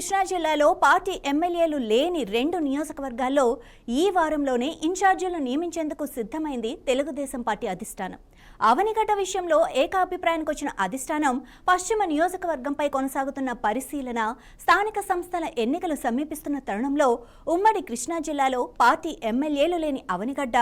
కృష్ణా జిల్లాలో పార్టీ ఎమ్మెల్యేలు లేని 2 నియోజకవర్గాల్లో ఈ వారంలోనే ఇన్ఛార్జీలను నియమించేందుకు సిద్ధమైంది తెలుగుదేశం పార్టీ అధిష్టానం. అవనిగడ్డ విషయంలో ఏకాభిప్రాయానికి వచ్చిన అధిష్టానం పశ్చిమ నియోజకవర్గంపై కొనసాగుతున్న పరిశీలన, స్థానిక సంస్థల ఎన్నికలు సమీపిస్తున్న తరుణంలో ఉమ్మడి కృష్ణా జిల్లాలో పార్టీ ఎమ్మెల్యేలు లేని అవనిగడ్డ,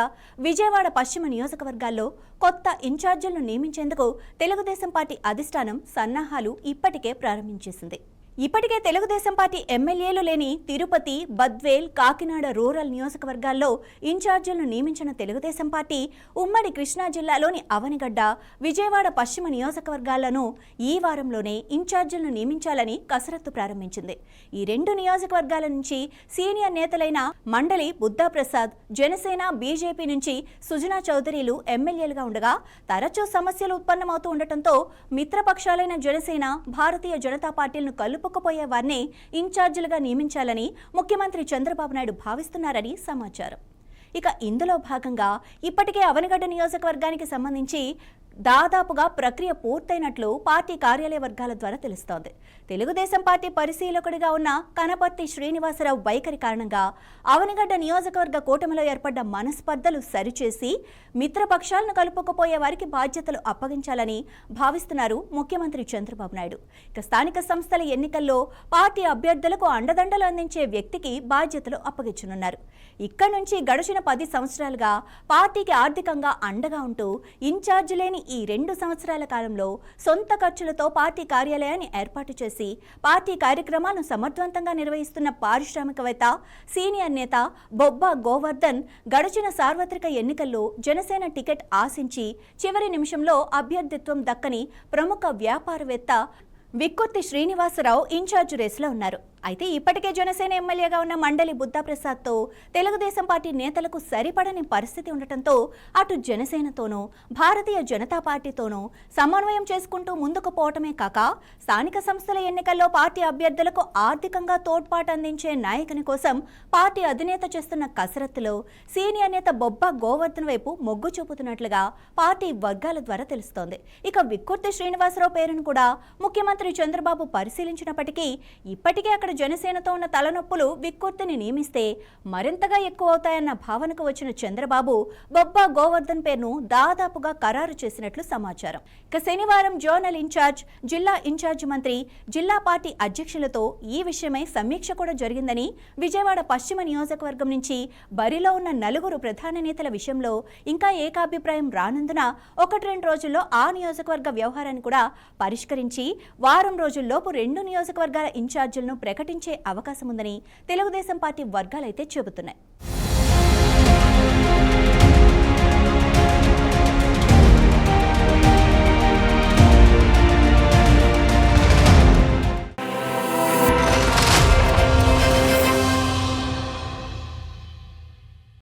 విజయవాడ పశ్చిమ నియోజకవర్గాల్లో కొత్త ఇన్ఛార్జీలను నియమించేందుకు తెలుగుదేశం పార్టీ అధిష్టానం సన్నాహాలు ఇప్పటికే ప్రారంభించేసింది. ఇప్పటికే తెలుగుదేశం పార్టీ ఎమ్మెల్యేలు లేని తిరుపతి, బద్వేల్, కాకినాడ రూరల్ నియోజకవర్గాల్లో ఇన్ఛార్జీలను నియమించిన తెలుగుదేశం పార్టీ ఉమ్మడి కృష్ణా జిల్లాలోని అవనిగడ్డ, విజయవాడ పశ్చిమ నియోజకవర్గాలను ఈ వారంలోనే ఇన్ఛార్జీలను నియమించాలని కసరత్తు ప్రారంభించింది. ఈ 2 నియోజకవర్గాల నుంచి సీనియర్ నేతలైన మండలి బుద్ధాప్రసాద్, జనసేన, బీజేపీ నుంచి సుజనా చౌదరిలు ఎమ్మెల్యేలుగా ఉండగా తరచూ సమస్యలు ఉత్పన్నమవుతూ ఉండటంతో మిత్రపక్షాలైన జనసేన, భారతీయ జనతా పార్టీలను కలుపుకుపోయే వారిని ఇన్ఛార్జీలుగా నియమించాలని ముఖ్యమంత్రి చంద్రబాబు నాయుడు భావిస్తున్నారని సమాచారం. ఇక ఇందులో భాగంగా ఇప్పటికే అవనిగడ్డ నియోజకవర్గానికి సంబంధించి దాదాపుగా ప్రక్రియ పూర్తయినట్లు పార్టీ కార్యాలయ వర్గాల ద్వారా తెలుస్తోంది. తెలుగుదేశం పార్టీ పరిశీలకుడిగా ఉన్న కనపర్తి శ్రీనివాసరావు వైఖరి కారణంగా అవనిగడ్డ నియోజకవర్గ కూటమిలో ఏర్పడ్డ మనస్పర్ధలు సరిచేసి మిత్రపక్షాలను కలుపుకుపోయే వారికి బాధ్యతలు అప్పగించాలని భావిస్తున్నారు ముఖ్యమంత్రి చంద్రబాబు నాయుడు. ఇక స్థానిక సంస్థల ఎన్నికల్లో పార్టీ అభ్యర్థులకు అండదండలు అందించే వ్యక్తికి బాధ్యతలు అప్పగించనున్నారు. ఇక్కడి నుంచి గడిచిన 10 సంవత్సరాలుగా పార్టీకి ఆర్థికంగా అండగా ఉంటూ ఇన్ఛార్జి లేని ఈ 2 సంవత్సరాల కాలంలో సొంత ఖర్చులతో పార్టీ కార్యాలయాన్ని ఏర్పాటు చేసి పార్టీ కార్యక్రమాలను సమర్థవంతంగా నిర్వహిస్తున్న పారిశ్రామికవేత్త, సీనియర్ నేత బొబ్బా గోవర్ధన్ గడిచిన సార్వత్రిక ఎన్నికల్లో జనసేన టికెట్ ఆశించి చివరి నిమిషంలో అభ్యర్థిత్వం దక్కని ప్రముఖ వ్యాపారవేత్త విక్కుర్తి శ్రీనివాసరావు ఇన్ఛార్జ్ రేసులో ఉన్నారు. అయితే ఇప్పటికే జనసేన ఎమ్మెల్యేగా ఉన్న మండలి బుద్ధాప్రసాద్తో తెలుగుదేశం పార్టీ నేతలకు సరిపడని పరిస్థితి ఉండటంతో అటు జనసేనతోనూ భారతీయ జనతా పార్టీతోనూ సమన్వయం చేసుకుంటూ ముందుకు పోవటమే కాక స్థానిక సంస్థల ఎన్నికల్లో పార్టీ అభ్యర్థులకు ఆర్థికంగా తోడ్పాటు అందించే నాయకుని కోసం పార్టీ అధినేత చేస్తున్న కసరత్తులో సీనియర్ నేత బొబ్బా గోవర్ధన్ వైపు మొగ్గు చూపుతున్నట్లుగా పార్టీ వర్గాల ద్వారా తెలుస్తోంది. ఇక విక్కుర్తి శ్రీనివాసరావు పేరును కూడా ముఖ్యమంత్రి చంద్రబాబు పరిశీలించినప్పటికీ ఇప్పటికే అక్కడ జనసేనతో ఉన్న తలనొప్పులు విక్కుర్తిని నియమిస్తే మరింతగా ఎక్కువ అవుతాయన్న భావనకు వచ్చిన చంద్రబాబు బొబ్బా గోవర్ధన్ పేరును దాదాపుగా ఖరారు చేసినట్లు సమాచారం. ఇక శనివారం జోనల్ ఇన్ఛార్జ్, జిల్లా ఇన్ఛార్జ్ మంత్రి, జిల్లా పార్టీ అధ్యక్షులతో ఈ విషయమై సమీక్ష కూడా జరిగిందని, విజయవాడ పశ్చిమ నియోజకవర్గం నుంచి బరిలో ఉన్న 4 ప్రధాన నేతల విషయంలో ఇంకా ఏకాభిప్రాయం రానందున 1-2 రోజుల్లో ఆ నియోజకవర్గ వ్యవహారాన్ని కూడా పరిష్కరించి వారం రోజుల్లోపు 2 నియోజకవర్గాల ఇన్ఛార్జీలను ప్రకటించే అవకాశం ఉందని తెలుగుదేశం పార్టీ వర్గాలైతే చెబుతున్నాయి.